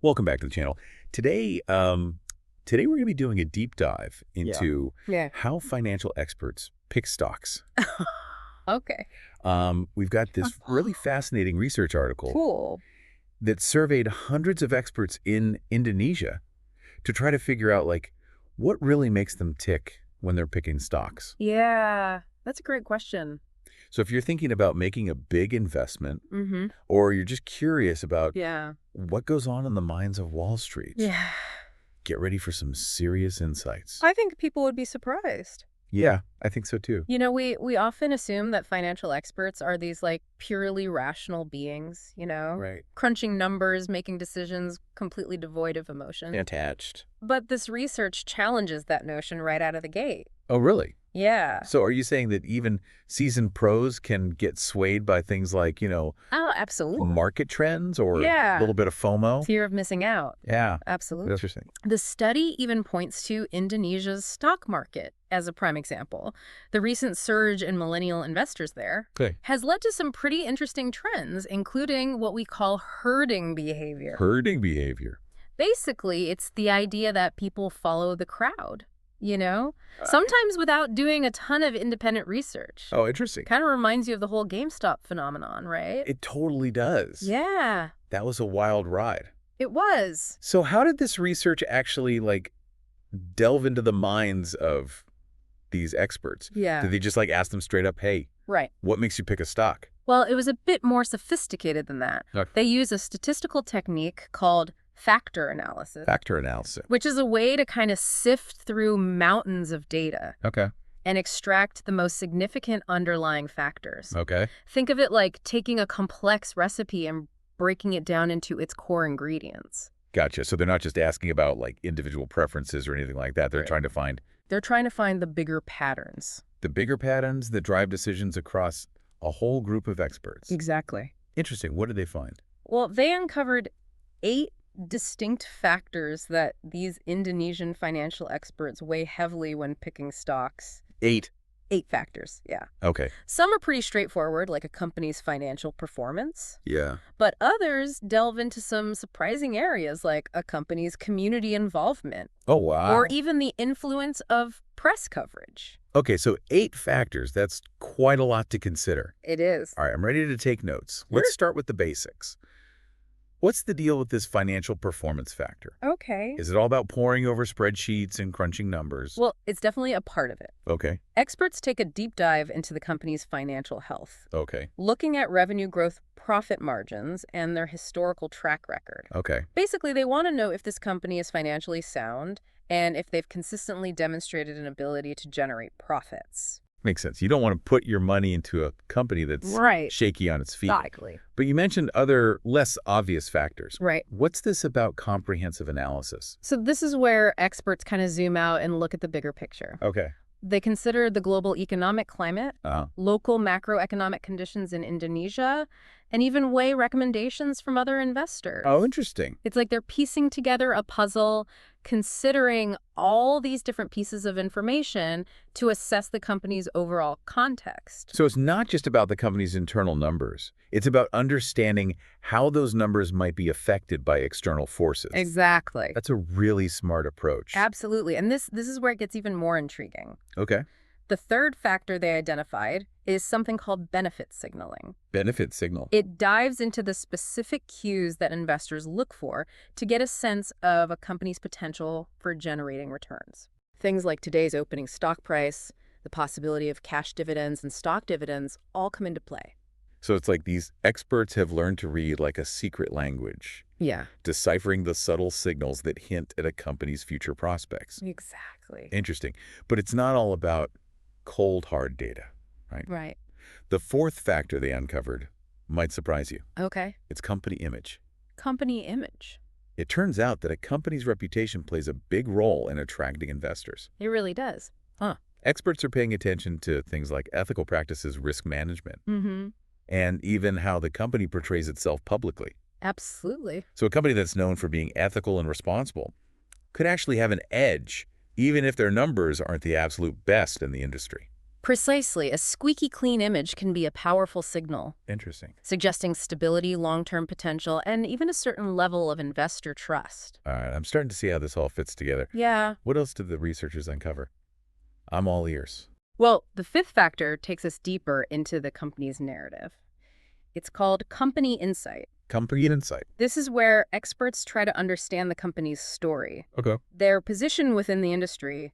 Welcome back to the channel. Today, today we're going to be doing a deep dive into Yeah. how financial experts pick stocks. Okay. We've got this really fascinating research article Cool. that surveyed hundreds of experts in Indonesia to try to figure out, like, what really makes them tick when they're picking stocks. Yeah. That's a great question. So if you're thinking about making a big investment, Mm-hmm. or you're just curious about Yeah. what goes on in the minds of Wall Street, Yeah. get ready for some serious insights. I think people would be surprised. Yeah, I think so too. We often assume that financial experts are these like purely rational beings, Right. crunching numbers, making decisions completely devoid of emotion. Attached. But this research challenges that notion right out of the gate. Oh, really? Yeah. So are you saying that even seasoned pros can get swayed by things like, Oh, absolutely. market trends or Yeah. a little bit of FOMO? Fear of missing out. Yeah, Absolutely. that's interesting. The study even points to Indonesia's stock market as a prime example. The recent surge in millennial investors there Okay. has led to some pretty interesting trends, including what we call herding behavior. Herding behavior. Basically, it's the idea that people follow the crowd, Uh, sometimes without doing a ton of independent research. Oh, interesting. Kind of reminds you of the whole GameStop phenomenon, right? It totally does. Yeah, That was a wild ride. it was. So how did this research actually, like, delve into the minds of these experts? Yeah, Did they just, like, ask them straight up, hey, right. what makes you pick a stock? Well, it was a bit more sophisticated than that. Okay. They use a statistical technique called factor analysis, Factor analysis. which is a way to kind of sift through mountains of data Okay. and extract the most significant underlying factors. Okay. Think of it like taking a complex recipe and breaking it down into its core ingredients. Gotcha. So they're not just asking about, like, individual preferences or anything like that. They're Right. trying to find They're trying to find the bigger patterns. the bigger patterns that drive decisions across a whole group of experts. Exactly. Interesting. What did they find? Well, they uncovered 8 distinct factors that these Indonesian financial experts weigh heavily when picking stocks. 8. 8 factors, yeah. Okay. Some are pretty straightforward, like a company's financial performance, Yeah. but others delve into some surprising areas, like a company's community involvement, Oh, wow. or even the influence of press coverage. Okay, so 8 factors. That's quite a lot to consider. It is. All right, I'm ready to take notes. Let's start with the basics. What's the deal with this financial performance factor? Okay. Is it all about poring over spreadsheets and crunching numbers? Well, it's definitely a part of it. Okay. Experts take a deep dive into the company's financial health, Okay. looking at revenue growth, profit margins, and their historical track record. Okay. Basically, they want to know if this company is financially sound and if they've consistently demonstrated an ability to generate profits. Makes sense. You don't want to put your money into a company that's Right. shaky on its feet. Exactly. But you mentioned other less obvious factors. Right. What's this about comprehensive analysis? So this is where experts kind of zoom out and look at the bigger picture. Okay. They consider the global economic climate, local macroeconomic conditions in Indonesia, and even weigh recommendations from other investors. Oh, interesting. It's like they're piecing together a puzzle, considering all these different pieces of information to assess the company's overall context. So it's not just about the company's internal numbers. It's about understanding how those numbers might be affected by external forces. Exactly. That's a really smart approach. Absolutely. And this is where it gets even more intriguing. Okay. The third factor they identified is something called benefit signaling. Benefit signal. It dives into the specific cues that investors look for to get a sense of a company's potential for generating returns. Things like today's opening stock price, the possibility of cash dividends and stock dividends all come into play. So it's like these experts have learned to read like a secret language, Yeah, deciphering the subtle signals that hint at a company's future prospects. exactly. Interesting. But it's not all about cold, hard data, right? Right. The fourth factor they uncovered might surprise you. Okay. It's company image. Company image. It turns out that a company's reputation plays a big role in attracting investors. It really does. Experts are paying attention to things like ethical practices, risk management, Mm-hmm. and even how the company portrays itself publicly. Absolutely. So a company that's known for being ethical and responsible could actually have an edge, even if their numbers aren't the absolute best in the industry. Precisely, a squeaky clean image can be a powerful signal, Interesting. suggesting stability, long-term potential, and even a certain level of investor trust. All right, I'm starting to see how this all fits together. Yeah. What else did the researchers uncover? I'm all ears. Well, the fifth factor takes us deeper into the company's narrative. It's called company insight. Company insight. This is where experts try to understand the company's story, Okay. their position within the industry,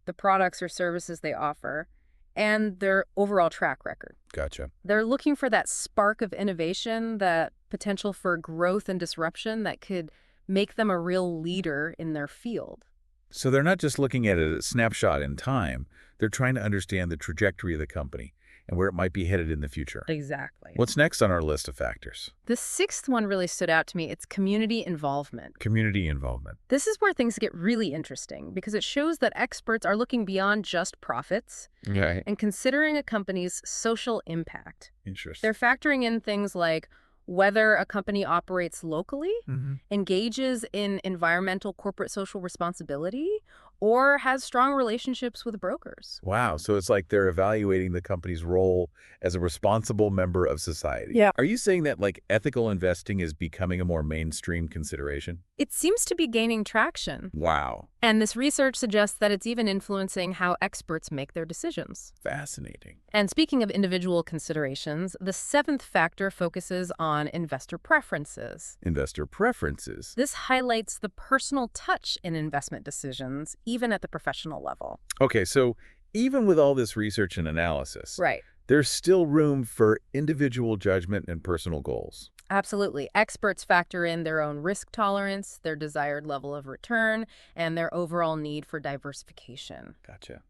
the products or services they offer, and their overall track record. Gotcha. They're looking for that spark of innovation, that potential for growth and disruption that could make them a real leader in their field. So they're not just looking at a snapshot in time. They're trying to understand the trajectory of the company and where it might be headed in the future. Exactly. What's next on our list of factors? The sixth one really stood out to me. It's community involvement. Community involvement. This is where things get really interesting because it shows that experts are looking beyond just profits Okay. and considering a company's social impact. Interesting. They're factoring in things like whether a company operates locally, engages in environmental corporate social responsibility, or has strong relationships with brokers. Wow, so it's like they're evaluating the company's role as a responsible member of society. Yeah. Are you saying that like ethical investing is becoming a more mainstream consideration? It seems to be gaining traction. Wow. And this research suggests that it's even influencing how experts make their decisions. Fascinating. And speaking of individual considerations, the seventh factor focuses on investor preferences. Investor preferences. This highlights the personal touch in investment decisions, even at the professional level. Okay, so even with all this research and analysis, Right. there's still room for individual judgment and personal goals. Absolutely. Experts factor in their own risk tolerance, their desired level of return, and their overall need for diversification. Gotcha.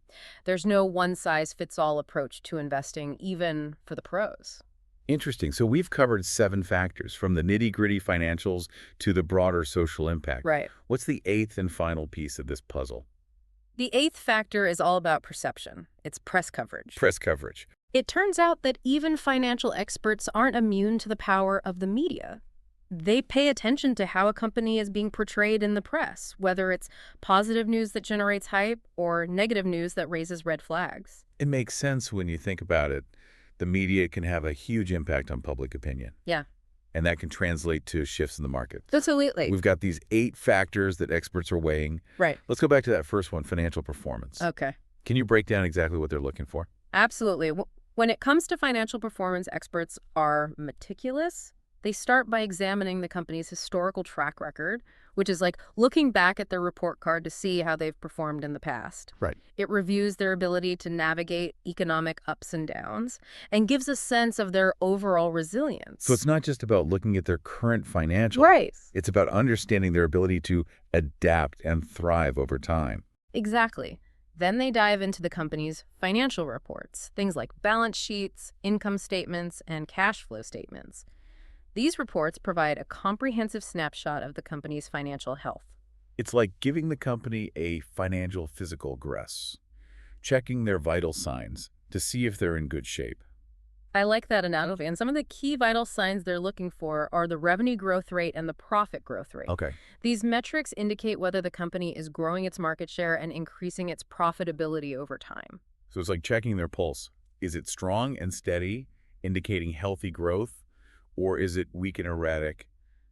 There's no one-size-fits-all approach to investing, even for the pros. Interesting. So we've covered 7 factors, from the nitty-gritty financials to the broader social impact. Right. What's the 8th and final piece of this puzzle? The eighth factor is all about perception. It's press coverage. Press coverage. It turns out that even financial experts aren't immune to the power of the media. They pay attention to how a company is being portrayed in the press, whether it's positive news that generates hype or negative news that raises red flags. It makes sense when you think about it. The media can have a huge impact on public opinion. Yeah. And that can translate to shifts in the market. Absolutely. We've got these 8 factors that experts are weighing. Right. Let's go back to that first one, financial performance. Okay. Can you break down exactly what they're looking for? Absolutely. When it comes to financial performance, experts are meticulous. They start by examining the company's historical track record, which is like looking back at their report card to see how they've performed in the past. Right. It reviews their ability to navigate economic ups and downs and gives a sense of their overall resilience. So it's not just about looking at their current financials. Right. It's about understanding their ability to adapt and thrive over time. Exactly. Then they dive into the company's financial reports, things like balance sheets, income statements, and cash flow statements. These reports provide a comprehensive snapshot of the company's financial health. It's like giving the company a financial physical gress, checking their vital signs to see if they're in good shape. I like that analogy. And some of the key vital signs they're looking for are the revenue growth rate and the profit growth rate. Okay. These metrics indicate whether the company is growing its market share and increasing its profitability over time. So it's like checking their pulse. Is it strong and steady, indicating healthy growth, or is it weak and erratic,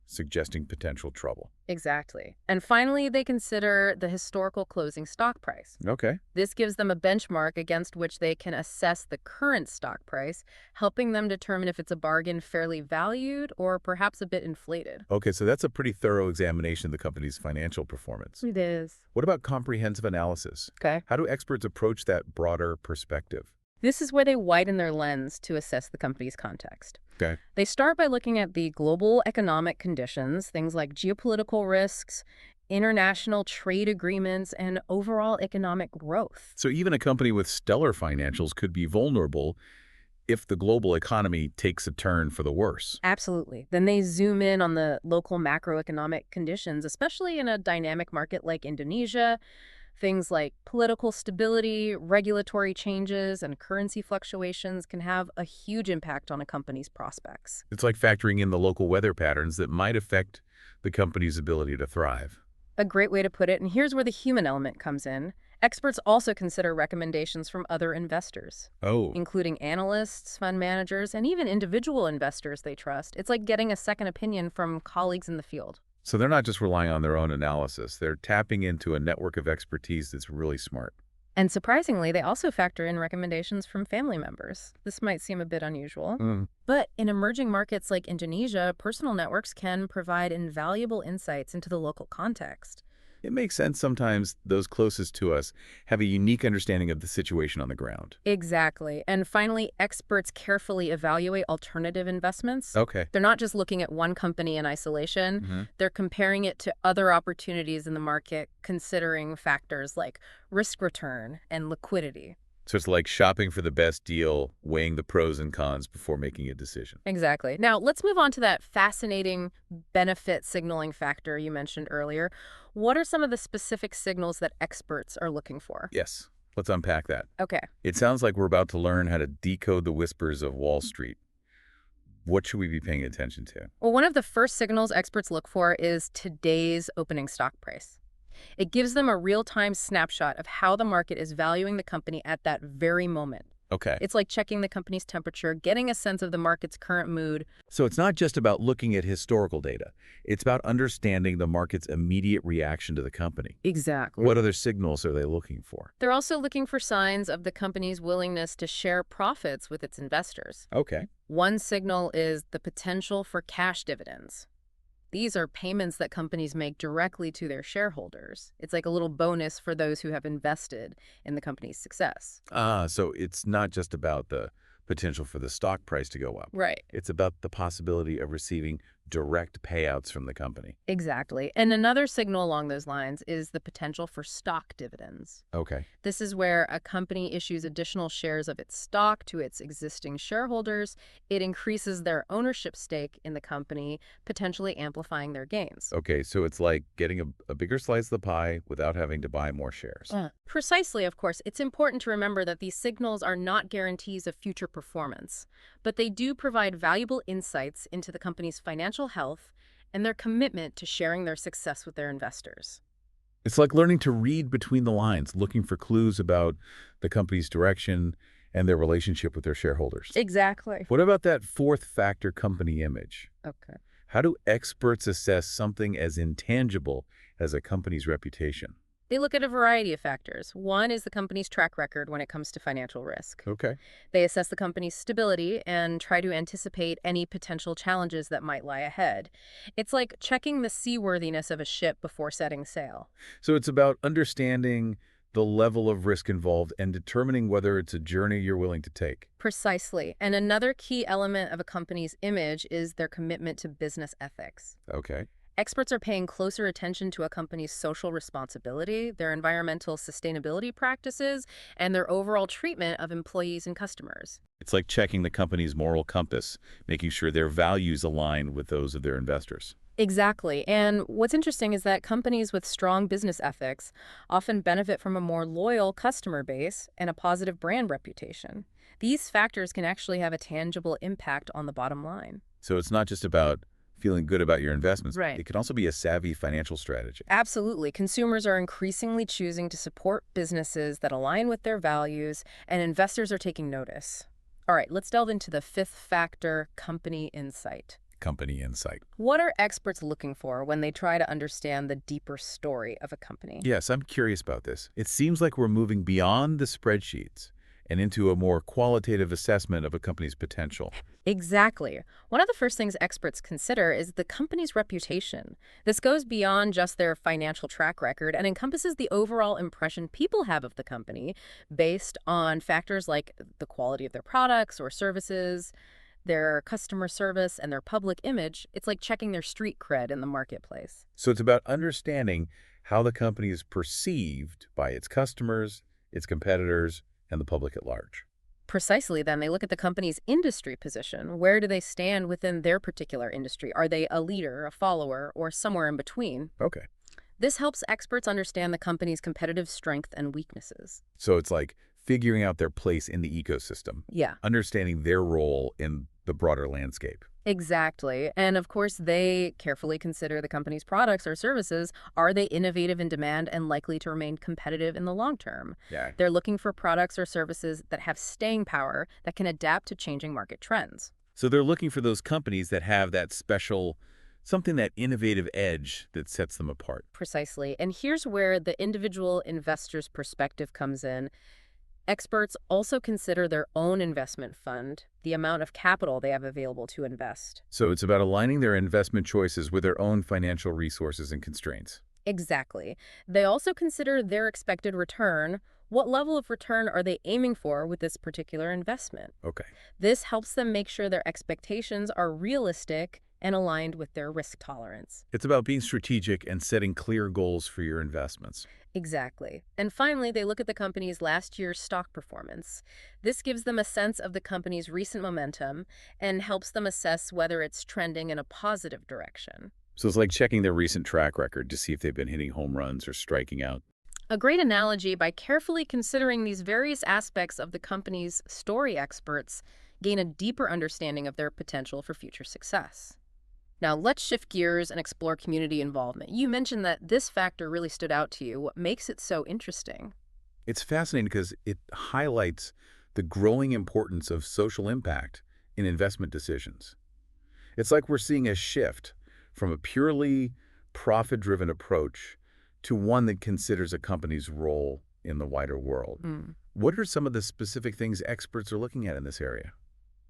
suggesting potential trouble? Exactly. And finally, they consider the historical closing stock price. Okay. This gives them a benchmark against which they can assess the current stock price, helping them determine if it's a bargain fairly valued or perhaps a bit inflated. Okay, so that's a pretty thorough examination of the company's financial performance. It is. What about comprehensive analysis? Okay. How do experts approach that broader perspective? This is where they widen their lens to assess the company's context. Okay. They start by looking at the global economic conditions, things like geopolitical risks, international trade agreements, and overall economic growth. So even a company with stellar financials could be vulnerable if the global economy takes a turn for the worse. Absolutely. Then they zoom in on the local macroeconomic conditions, especially in a dynamic market like Indonesia. Things like political stability, regulatory changes, and currency fluctuations can have a huge impact on a company's prospects. It's like factoring in the local weather patterns that might affect the company's ability to thrive. A great way to put it, and here's where the human element comes in. Experts also consider recommendations from other investors, Oh, including analysts, fund managers, and even individual investors they trust. It's like getting a second opinion from colleagues in the field. so they're not just relying on their own analysis. They're tapping into a network of expertise that's really smart. And surprisingly, they also factor in recommendations from family members. This might seem a bit unusual. Mm. But in emerging markets like Indonesia, personal networks can provide invaluable insights into the local context. It makes sense sometimes those closest to us have a unique understanding of the situation on the ground. Exactly. And finally, experts carefully evaluate alternative investments. Okay. They're not just looking at one company in isolation. Mhm. They're comparing it to other opportunities in the market, considering factors like risk return and liquidity. So it's like shopping for the best deal, weighing the pros and cons before making a decision. Exactly. Now, let's move on to that fascinating benefit signaling factor you mentioned earlier. What are some of the specific signals that experts are looking for? Yes. Let's unpack that. Okay. It sounds like we're about to learn how to decode the whispers of Wall Street. What should we be paying attention to? Well, one of the first signals experts look for is today's opening stock price. It gives them a real-time snapshot of how the market is valuing the company at that very moment. Okay. It's like checking the company's temperature, getting a sense of the market's current mood. So it's not just about looking at historical data. It's about understanding the market's immediate reaction to the company. Exactly. What other signals are they looking for? They're also looking for signs of the company's willingness to share profits with its investors. Okay. One signal is the potential for cash dividends. These are payments that companies make directly to their shareholders. It's like a little bonus for those who have invested in the company's success. So it's not just about the potential for the stock price to go up. Right. It's about the possibility of receiving direct payouts from the company. Exactly. And another signal along those lines is the potential for stock dividends. Okay. This is where a company issues additional shares of its stock to its existing shareholders. It increases their ownership stake in the company, potentially amplifying their gains. Okay, so it's like getting a bigger slice of the pie without having to buy more shares. Precisely, of course. It's important to remember that these signals are not guarantees of future performance, but they do provide valuable insights into the company's financial health and their commitment to sharing their success with their investors. It's like learning to read between the lines, looking for clues about the company's direction and their relationship with their shareholders. Exactly. What about that fourth factor, company image? Okay. How do experts assess something as intangible as a company's reputation? They look at a variety of factors. One is the company's track record when it comes to financial risk. Okay. They assess the company's stability and try to anticipate any potential challenges that might lie ahead. It's like checking the seaworthiness of a ship before setting sail. So it's about understanding the level of risk involved and determining whether it's a journey you're willing to take. Precisely. And another key element of a company's image is their commitment to business ethics. Okay. Experts are paying closer attention to a company's social responsibility, their environmental sustainability practices, and their overall treatment of employees and customers. It's like checking the company's moral compass, making sure their values align with those of their investors. Exactly. And what's interesting is that companies with strong business ethics often benefit from a more loyal customer base and a positive brand reputation. These factors can actually have a tangible impact on the bottom line. So it's not just about feeling good about your investments. Right. It can also be a savvy financial strategy. Absolutely. Consumers are increasingly choosing to support businesses that align with their values, and investors are taking notice. All right, let's delve into the fifth factor, company insight. Company insight. What are experts looking for when they try to understand the deeper story of a company? Yes, I'm curious about this. It seems like we're moving beyond the spreadsheets and into a more qualitative assessment of a company's potential. Exactly. One of the first things experts consider is the company's reputation. This goes beyond just their financial track record and encompasses the overall impression people have of the company based on factors like the quality of their products or services, their customer service, and their public image. It's like checking their street cred in the marketplace. So it's about understanding how the company is perceived by its customers, its competitors, and the public at large. Precisely, then they look at the company's industry position. Where do they stand within their particular industry? Are they a leader, a follower, or somewhere in between? Okay. This helps experts understand the company's competitive strength and weaknesses. So it's like figuring out their place in the ecosystem, Yeah. understanding their role in the broader landscape. Exactly. And of course, they carefully consider the company's products or services. Are they innovative in demand and likely to remain competitive in the long term? Yeah. They're looking for products or services that have staying power that can adapt to changing market trends. So they're looking for those companies that have that special, something, that innovative edge that sets them apart. Precisely. And here's where the individual investor's perspective comes in. Experts also consider their own investment fund, the amount of capital they have available to invest. So it's about aligning their investment choices with their own financial resources and constraints. Exactly. They also consider their expected return. What level of return are they aiming for with this particular investment? Okay. This helps them make sure their expectations are realistic and aligned with their risk tolerance. It's about being strategic and setting clear goals for your investments. Exactly. And finally, they look at the company's last year's stock performance. This gives them a sense of the company's recent momentum and helps them assess whether it's trending in a positive direction. So it's like checking their recent track record to see if they've been hitting home runs or striking out. A great analogy. By carefully considering these various aspects of the company's story, experts gain a deeper understanding of their potential for future success. Now, let's shift gears and explore community involvement. You mentioned that this factor really stood out to you. What makes it so interesting? It's fascinating because it highlights the growing importance of social impact in investment decisions. It's like we're seeing a shift from a purely profit-driven approach to one that considers a company's role in the wider world. What are some of the specific things experts are looking at in this area?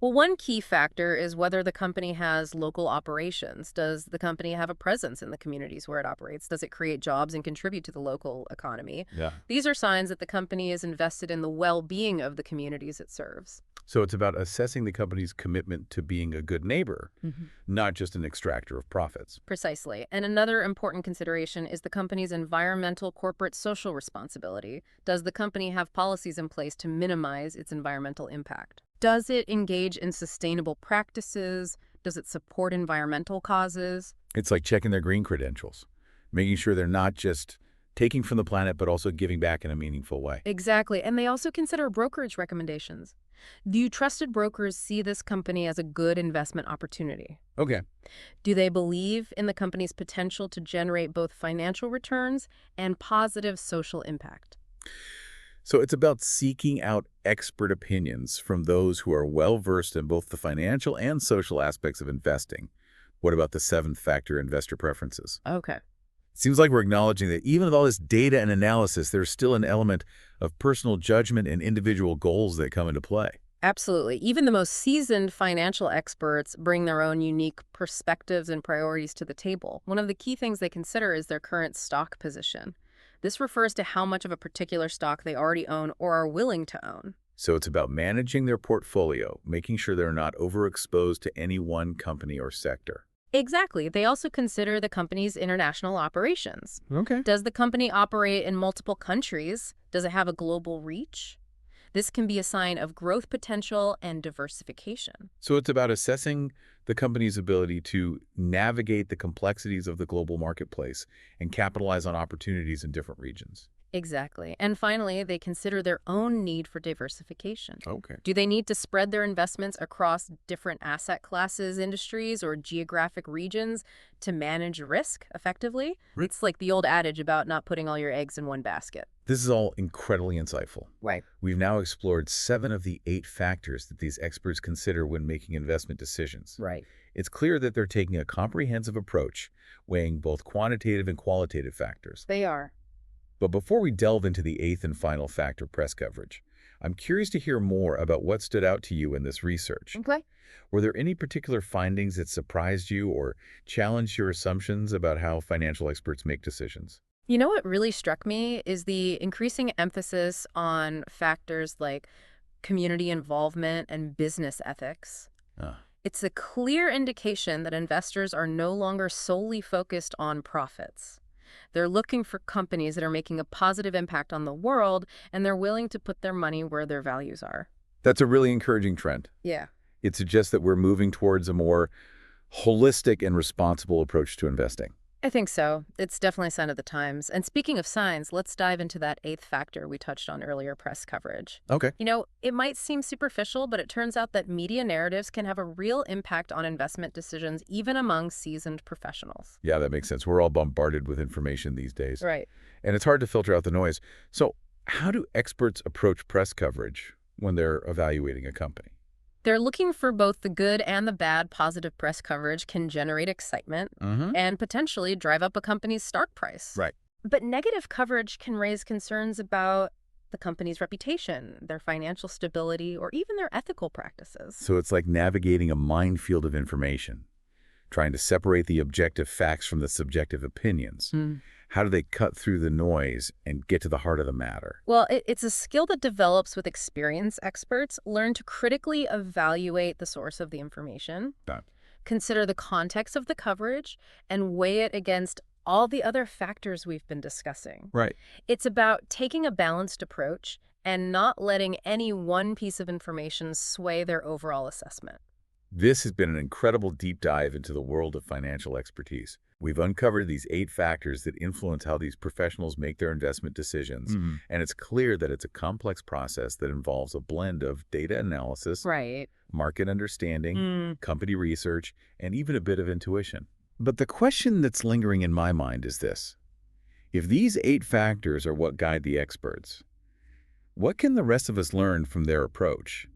Well, one key factor is whether the company has local operations. Does the company have a presence in the communities where it operates? Does it create jobs and contribute to the local economy? Yeah. These are signs that the company is invested in the well-being of the communities it serves. So it's about assessing the company's commitment to being a good neighbor, not just an extractor of profits. Precisely. And another important consideration is the company's environmental corporate social responsibility. Does the company have policies in place to minimize its environmental impact? Does it engage in sustainable practices? Does it support environmental causes? It's like checking their green credentials, making sure they're not just taking from the planet, but also giving back in a meaningful way. Exactly. And they also consider brokerage recommendations. Do trusted brokers see this company as a good investment opportunity? Okay. Do they believe in the company's potential to generate both financial returns and positive social impact? So it's about seeking out expert opinions from those who are well-versed in both the financial and social aspects of investing. What about the seventh factor, investor preferences? Okay. Seems like we're acknowledging that even with all this data and analysis, there's still an element of personal judgment and individual goals that come into play. Absolutely. Even the most seasoned financial experts bring their own unique perspectives and priorities to the table. One of the key things they consider is their current stock position. This refers to how much of a particular stock they already own or are willing to own. So it's about managing their portfolio, making sure they're not overexposed to any one company or sector. Exactly. They also consider the company's international operations. Okay. Does the company operate in multiple countries? Does it have a global reach? This can be a sign of growth potential and diversification. So it's about assessing the company's ability to navigate the complexities of the global marketplace and capitalize on opportunities in different regions. Exactly. And finally, they consider their own need for diversification. Okay. Do they need to spread their investments across different asset classes, industries, or geographic regions to manage risk effectively? Right. It's like the old adage about not putting all your eggs in one basket. This is all incredibly insightful. Right. We've now explored 7 of the 8 factors that these experts consider when making investment decisions. Right. It's clear that they're taking a comprehensive approach, weighing both quantitative and qualitative factors. They are. But before we delve into the 8th and final factor, press coverage, I'm curious to hear more about what stood out to you in this research. Okay. Were there any particular findings that surprised you or challenged your assumptions about how financial experts make decisions? You know what really struck me is the increasing emphasis on factors like community involvement and business ethics. It's a clear indication that investors are no longer solely focused on profits. They're looking for companies that are making a positive impact on the world, and they're willing to put their money where their values are. That's a really encouraging trend. Yeah. It suggests that we're moving towards a more holistic and responsible approach to investing. I think so. It's definitely a sign of the times. And speaking of signs, let's dive into that eighth factor we touched on earlier, press coverage. Okay. It might seem superficial, but it turns out that media narratives can have a real impact on investment decisions, even among seasoned professionals. Yeah, that makes sense. We're all bombarded with information these days, Right. and it's hard to filter out the noise. So how do experts approach press coverage when they're evaluating a company? They're looking for both the good and the bad. Positive press coverage can generate excitement Mm-hmm. and potentially drive up a company's stock price. Right. But negative coverage can raise concerns about the company's reputation, their financial stability, or even their ethical practices. So it's like navigating a minefield of information, trying to separate the objective facts from the subjective opinions. How do they cut through the noise and get to the heart of the matter? Well, it's a skill that develops with experience. Experts learn to critically evaluate the source of the information, That- consider the context of the coverage, and weigh it against all the other factors we've been discussing. Right. It's about taking a balanced approach and not letting any one piece of information sway their overall assessment. This has been an incredible deep dive into the world of financial expertise. We've uncovered these 8 factors that influence how these professionals make their investment decisions, and it's clear that it's a complex process that involves a blend of data analysis, Right. market understanding, company research, and even a bit of intuition. But the question that's lingering in my mind is this. If these 8 factors are what guide the experts, what can the rest of us learn from their approach?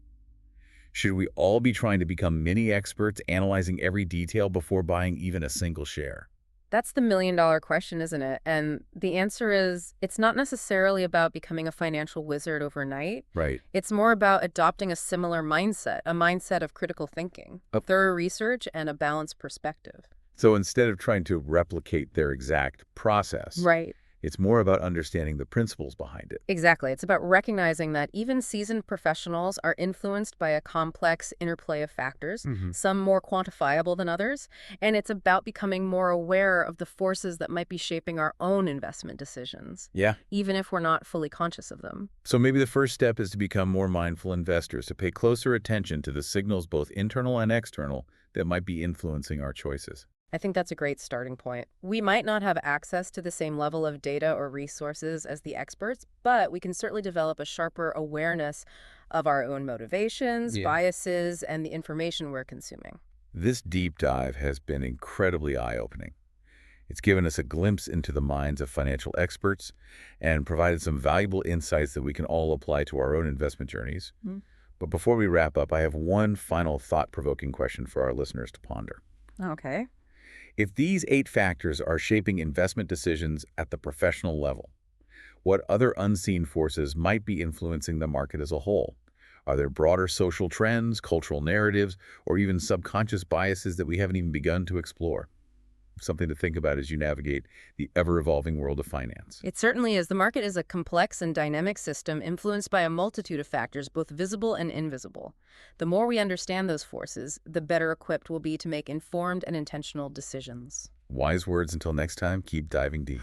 Should we all be trying to become mini experts, analyzing every detail before buying even a single share? That's the million-dollar question, isn't it? And the answer is it's not necessarily about becoming a financial wizard overnight. Right. It's more about adopting a similar mindset, a mindset of critical thinking, Oh. thorough research, and a balanced perspective. So instead of trying to replicate their exact process, Right. it's more about understanding the principles behind it. Exactly. It's about recognizing that even seasoned professionals are influenced by a complex interplay of factors, some more quantifiable than others, and it's about becoming more aware of the forces that might be shaping our own investment decisions, Yeah. even if we're not fully conscious of them. So maybe the first step is to become more mindful investors, to pay closer attention to the signals, both internal and external, that might be influencing our choices. I think that's a great starting point. We might not have access to the same level of data or resources as the experts, but we can certainly develop a sharper awareness of our own motivations, Yeah. biases, and the information we're consuming. This deep dive has been incredibly eye-opening. It's given us a glimpse into the minds of financial experts and provided some valuable insights that we can all apply to our own investment journeys. But before we wrap up, I have one final thought-provoking question for our listeners to ponder. Okay. If these 8 factors are shaping investment decisions at the professional level, what other unseen forces might be influencing the market as a whole? Are there broader social trends, cultural narratives, or even subconscious biases that we haven't even begun to explore? Something to think about as you navigate the ever-evolving world of finance. It certainly is. The market is a complex and dynamic system influenced by a multitude of factors, both visible and invisible. The more we understand those forces, the better equipped we'll be to make informed and intentional decisions. Wise words until next time, keep diving deep.